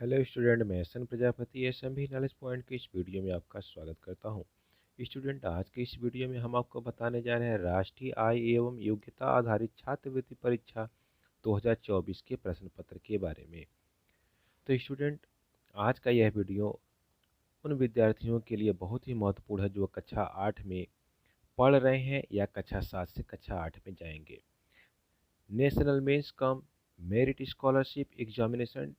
Hello student, मैं S N Prajapati S M B knowledge point के इस वीडियो में आपका स्वागत करता हूं। स्टूडेंट, आज के इस वीडियो में हम आपको बताने जा रहे हैं राष्ट्रीय आय एवं योग्यता आधारित छात्रवृत्ति परीक्षा 2024 के प्रश्न पत्र के बारे में। तो स्टूडेंट, आज का यह वीडियो उन विद्यार्थियों के लिए बहुत ही महत्वपूर्ण है जो कक्षा 8 में पढ़ रहे हैं या कक्षा 7 से कक्षा 8 में जाएंगे। National means cum merit scholarship examination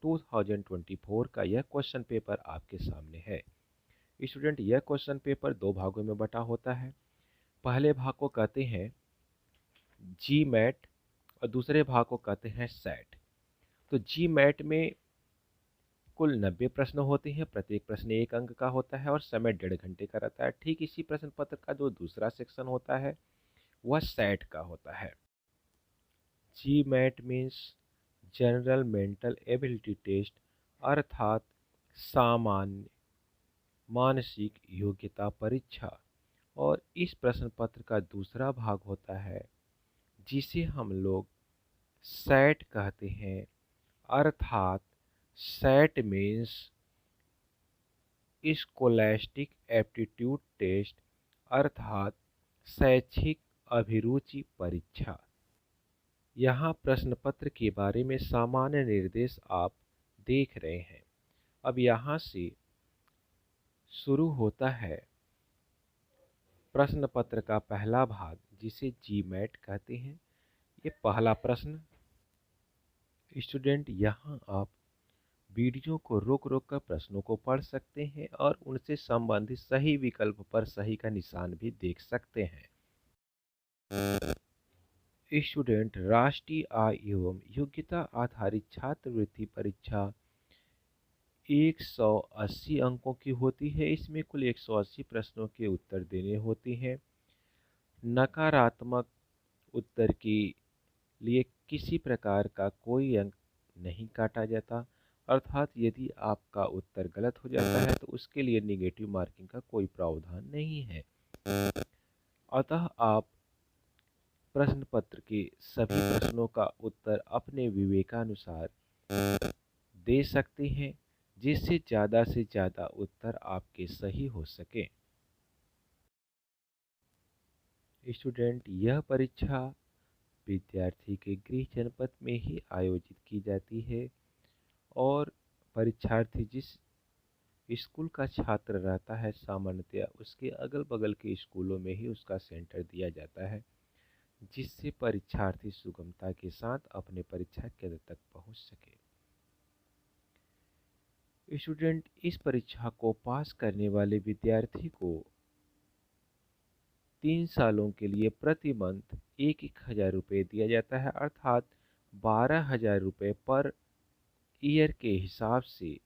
2024 का यह क्वेश्चन पेपर आपके सामने है। स्टूडेंट, यह क्वेश्चन पेपर दो भागों में बटा होता है। पहले भाग को कहते हैं जी मैट और दूसरे भाग को कहते हैं सेट। तो जी मैट में कुल 90 प्रश्न होते हैं, प्रत्येक प्रश्न 1 अंक का होता है और समय 1.5 घंटे का रहता है। ठीक इसी प्रश्न पत्र का जो दूसरा सेक्शन होता है वह सेट का होता है। G MAT means general mental ability test, अर्थात सामान्य मानसिक योग्यता परीक्षा। और इस प्रश्न पत्र का दूसरा भाग होता है जिसे हम लोग सेट कहते हैं, अर्थात सेट मीन्स स्कोलैस्टिक एप्टीट्यूड टेस्ट, अर्थात शैक्षिक अभिरुचि परीक्षा। यहाँ प्रश्न पत्र के बारे में सामान्य निर्देश आप देख रहे हैं। अब यहाँ से शुरू होता है प्रश्न पत्र का पहला भाग जिसे जी मैट कहते हैं। ये पहला प्रश्न। स्टूडेंट, यहाँ आप वीडियो को रोक रोक कर प्रश्नों को पढ़ सकते हैं और उनसे संबंधित सही विकल्प पर सही का निशान भी देख सकते हैं। स्टूडेंट, राष्ट्रीय आय एवं योग्यता आधारित छात्रवृत्ति परीक्षा 180 अंकों की होती है। इसमें कुल 180 प्रश्नों के उत्तर देने होते हैं। नकारात्मक उत्तर के लिए किसी प्रकार का कोई अंक नहीं काटा जाता, अर्थात यदि आपका उत्तर गलत हो जाता है तो उसके लिए नेगेटिव मार्किंग का कोई प्रावधान नहीं है। अतः आप प्रश्न पत्र के सभी प्रश्नों का उत्तर अपने विवेकानुसार दे सकते हैं जिससे ज़्यादा से ज़्यादा उत्तर आपके सही हो सके। स्टूडेंट, यह परीक्षा विद्यार्थी के गृह जनपद में ही आयोजित की जाती है और परीक्षार्थी जिस स्कूल का छात्र रहता है सामान्यतया उसके अगल बगल के स्कूलों में ही उसका सेंटर दिया जाता है, जिससे परीक्षार्थी सुगमता के साथ अपने परीक्षा केंद्र तक पहुंच सके। स्टूडेंट, इस परीक्षा को पास करने वाले विद्यार्थी को 3 सालों के लिए प्रति मंथ 1,000 रुपये दिया जाता है, अर्थात 12,000 रुपये पर ईयर के हिसाब से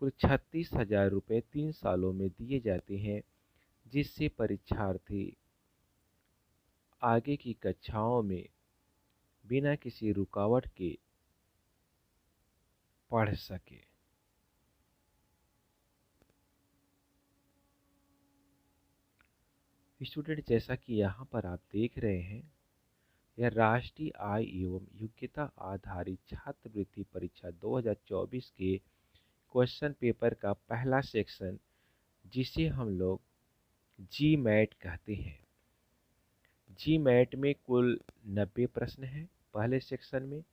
कुल 36,000 रुपये 3 सालों में दिए जाते हैं, जिससे परीक्षार्थी आगे की कक्षाओं में बिना किसी रुकावट के पढ़ सके। स्टूडेंट, जैसा कि यहाँ पर आप देख रहे हैं, यह राष्ट्रीय आय एवं योग्यता आधारित छात्रवृत्ति परीक्षा 2024 के क्वेश्चन पेपर का पहला सेक्शन जिसे हम लोग जी मैट कहते हैं। जी मैट में कुल 90 प्रश्न हैं। पहले सेक्शन में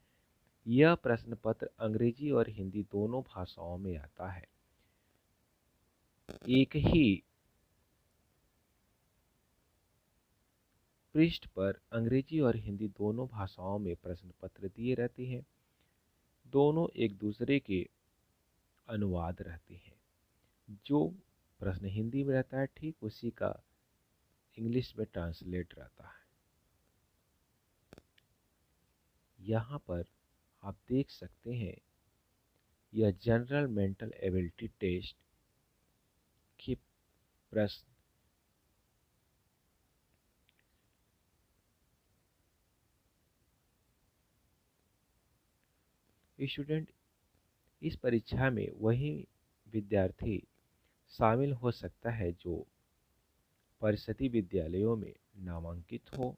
यह प्रश्न पत्र अंग्रेजी और हिंदी दोनों भाषाओं में आता है। एक ही पृष्ठ पर अंग्रेजी और हिंदी दोनों भाषाओं में प्रश्न पत्र दिए रहते हैं। दोनों एक दूसरे के अनुवाद रहते हैं। जो प्रश्न हिंदी में रहता है ठीक उसी का इंग्लिश में ट्रांसलेट रहता है। यहाँ पर आप देख सकते हैं यह जनरल मेंटल एबिलिटी टेस्ट के प्रश्न स्टूडेंट, इस परीक्षा में वही विद्यार्थी शामिल हो सकता है जो परिषदीय विद्यालयों में नामांकित हो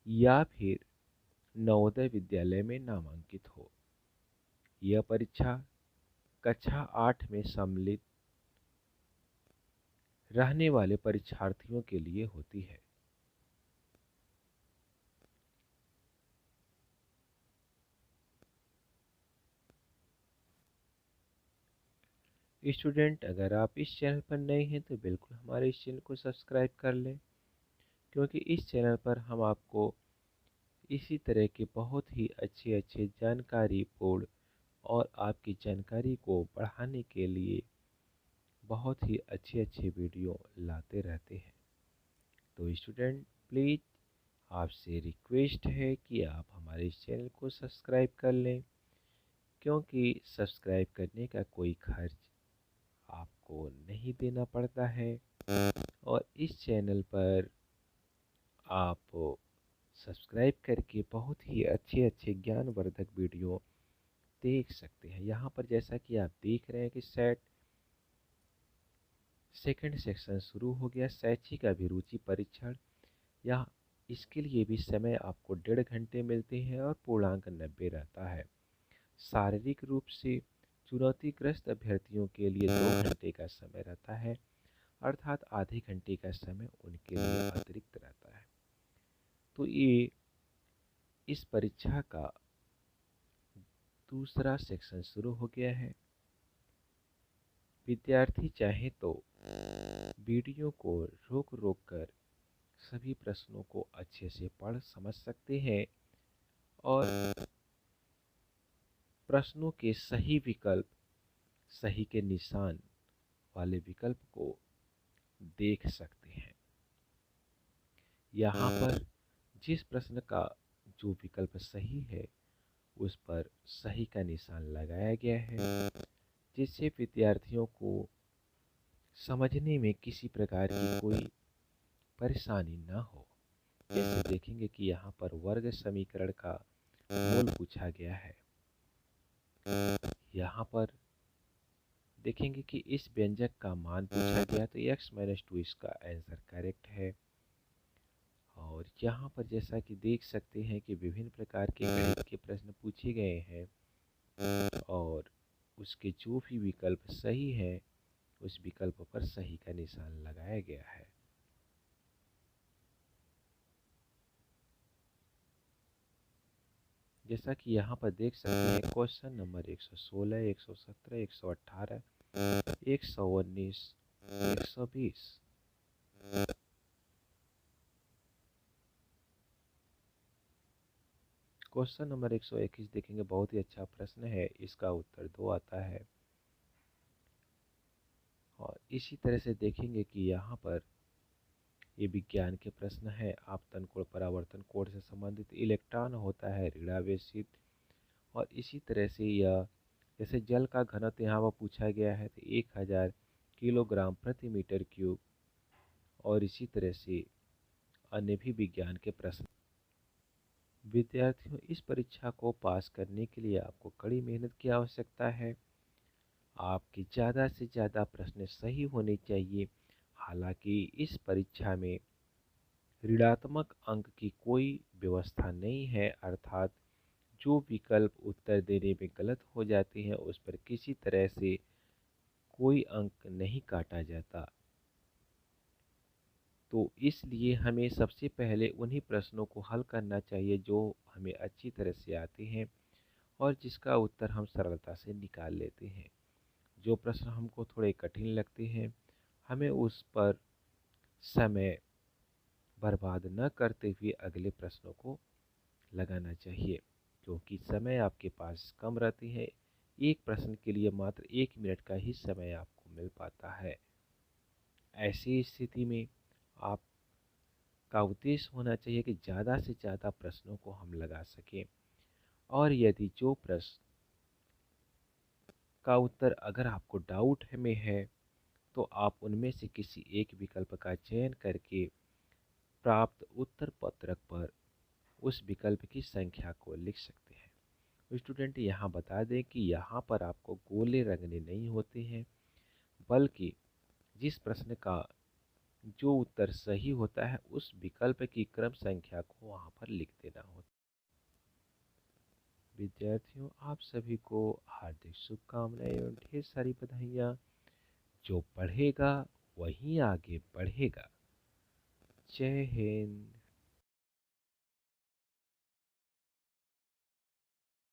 या फिर नवोदय विद्यालय में नामांकित हो यह परीक्षा कक्षा 8 में सम्मिलित रहने वाले परीक्षार्थियों के लिए होती है। स्टूडेंट, अगर आप इस चैनल पर नए हैं तो बिल्कुल हमारे इस चैनल को सब्सक्राइब कर लें, क्योंकि इस चैनल पर हम आपको इसी तरह के बहुत ही अच्छे जानकारीपूर्ण और आपकी जानकारी को बढ़ाने के लिए बहुत ही अच्छे वीडियो लाते रहते हैं। तो स्टूडेंट, प्लीज़ आपसे रिक्वेस्ट है कि आप हमारे इस चैनल को सब्सक्राइब कर लें, क्योंकि सब्सक्राइब करने का कोई खर्च आपको नहीं देना पड़ता है और इस चैनल पर आप सब्सक्राइब करके बहुत ही अच्छे ज्ञानवर्धक वीडियो देख सकते हैं। यहाँ पर जैसा कि आप देख रहे हैं कि सेट सेकंड सेक्शन शुरू हो गया, शैक्षिक अभिरुचि परीक्षण। यह इसके लिए भी समय आपको 1.5 घंटे मिलते हैं और पूर्णांक 90 रहता है। शारीरिक रूप से चुनौतीग्रस्त अभ्यर्थियों के लिए 2 घंटे का समय रहता है, अर्थात आधे घंटे का समय उनके लिए अतिरिक्त रहता है। तो ये इस परीक्षा का दूसरा सेक्शन शुरू हो गया है। विद्यार्थी चाहे तो वीडियो को रोक कर सभी प्रश्नों को अच्छे से पढ़ समझ सकते हैं और प्रश्नों के सही विकल्प, सही के निशान वाले विकल्प को देख सकते हैं। यहाँ पर जिस प्रश्न का जो विकल्प सही है उस पर सही का निशान लगाया गया है, जिससे विद्यार्थियों को समझने में किसी प्रकार की कोई परेशानी ना हो। जैसे देखेंगे कि यहाँ पर वर्ग समीकरण का मूल पूछा गया है। यहाँ पर देखेंगे कि इस व्यंजक का मान पूछा गया, तो x-2 इसका आंसर करेक्ट है। और यहाँ पर जैसा कि देख सकते हैं कि विभिन्न प्रकार के गणित के प्रश्न पूछे गए हैं और उसके जो भी विकल्प सही है उस विकल्प पर सही का निशान लगाया गया है। जैसा कि यहाँ पर देख सकते हैं, क्वेश्चन नंबर 116, 117, 118, 119, 120। क्वेश्चन नंबर 121 देखेंगे, बहुत ही अच्छा प्रश्न है, इसका उत्तर 2 आता है। और इसी तरह से देखेंगे कि यहाँ पर ये विज्ञान के प्रश्न है। आपतन कोण, परावर्तन कोण से संबंधित इलेक्ट्रॉन होता है ऋणावेशित। और इसी तरह से यह जैसे जल का घनत्व यहाँ पर पूछा गया है तो 1000 किलोग्राम प्रति मीटर क्यूब। और इसी तरह से अन्य भी विज्ञान के प्रश्न। विद्यार्थियों, इस परीक्षा को पास करने के लिए आपको कड़ी मेहनत की आवश्यकता है। आपके ज़्यादा से ज़्यादा प्रश्न सही होने चाहिए। हालांकि इस परीक्षा में ऋणात्मक अंक की कोई व्यवस्था नहीं है, अर्थात जो विकल्प उत्तर देने में गलत हो जाते हैं उस पर किसी तरह से कोई अंक नहीं काटा जाता। तो इसलिए हमें सबसे पहले उन्हीं प्रश्नों को हल करना चाहिए जो हमें अच्छी तरह से आते हैं और जिसका उत्तर हम सरलता से निकाल लेते हैं। जो प्रश्न हमको थोड़े कठिन लगते हैं हमें उस पर समय बर्बाद न करते हुए अगले प्रश्नों को लगाना चाहिए, क्योंकि समय आपके पास कम रहती है। एक प्रश्न के लिए मात्र 1 मिनट का ही समय आपको मिल पाता है। ऐसी स्थिति में आपका उद्देश्य होना चाहिए कि ज़्यादा से ज़्यादा प्रश्नों को हम लगा सकें। और यदि जो प्रश्न का उत्तर अगर आपको डाउट में है तो आप उनमें से किसी एक विकल्प का चयन करके प्राप्त उत्तर पत्रक पर उस विकल्प की संख्या को लिख सकते हैं। स्टूडेंट, यहाँ बता दें कि यहाँ पर आपको गोले रंगने नहीं होते हैं, बल्कि जिस प्रश्न का जो उत्तर सही होता है उस विकल्प की क्रम संख्या को वहाँ पर लिख देना होता है। विद्यार्थियों, आप सभी को हार्दिक शुभकामनाएं एवं ढेर सारी बधाइयाँ। जो पढ़ेगा वही आगे बढ़ेगा। जय हिंद।